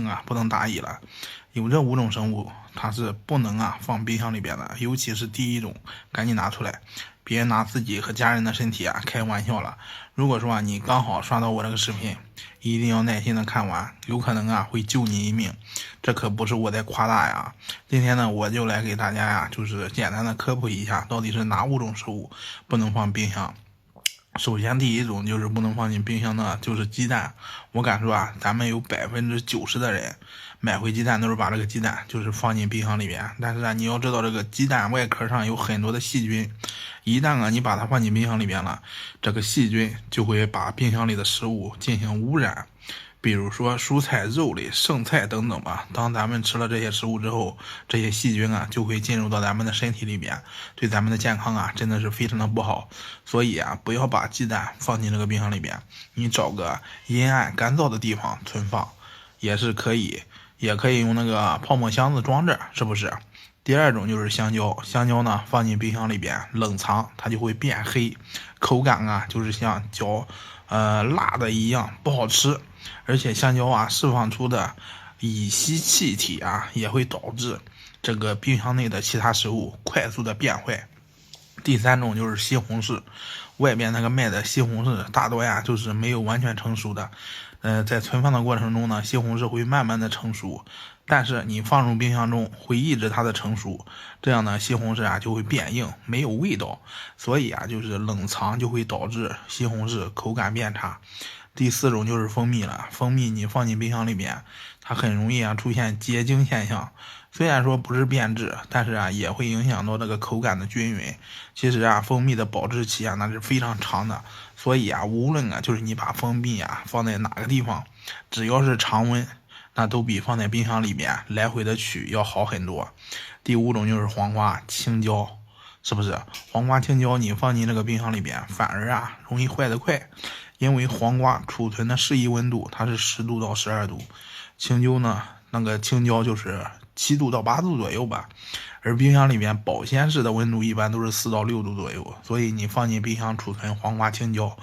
性啊不能大意了。有这5种生物，它是不能放冰箱里边的，尤其是第一种，赶紧拿出来，别拿自己和家人的身体开玩笑了。如果说你刚好刷到我这个视频，一定要耐心的看完，有可能会救你一命，这可不是我在夸大呀。今天呢，我就来给大家就是简单的科普一下，到底是哪5种食物不能放冰箱。首先第一种就是不能放进冰箱的就是鸡蛋。我敢说咱们有90%的人买回鸡蛋都是把这个鸡蛋就是放进冰箱里边，但是你要知道这个鸡蛋外壳上有很多的细菌，一旦你把它放进冰箱里边了，这个细菌就会把冰箱里的食物进行污染。比如说蔬菜、肉类、剩菜等等吧，当咱们吃了这些食物之后，这些细菌就会进入到咱们的身体里边，对咱们的健康真的是非常的不好。所以不要把鸡蛋放进这个冰箱里边，你找个阴暗干燥的地方存放也是可以，也可以用那个泡沫箱子装着，是不是？第二种就是香蕉，香蕉呢放进冰箱里边冷藏，它就会变黑，口感就是像辣的一样，不好吃。而且香蕉释放出的乙烯气体也会导致这个冰箱内的其他食物快速的变坏。第三种就是西红柿，外边那个卖的西红柿大多就是没有完全成熟的，在存放的过程中呢，西红柿会慢慢的成熟，但是你放入冰箱中会抑制它的成熟，这样呢西红柿就会变硬，没有味道，所以就是冷藏就会导致西红柿口感变差。第4种就是蜂蜜了，蜂蜜你放进冰箱里面，它很容易出现结晶现象，虽然说不是变质，但是也会影响到这个口感的均匀。其实蜂蜜的保质期那是非常长的，所以无论就是你把蜂蜜放在哪个地方，只要是常温，那都比放在冰箱里面来回的取要好很多。第5种就是黄瓜、青椒，是不是？黄瓜、青椒你放进这个冰箱里边，反而容易坏得快，因为黄瓜储存的适宜温度它是10度到12度，青椒呢，那个青椒就是7度到8度左右吧，而冰箱里面保鲜室的温度一般都是4到6度左右，所以你放进冰箱储存黄瓜、青椒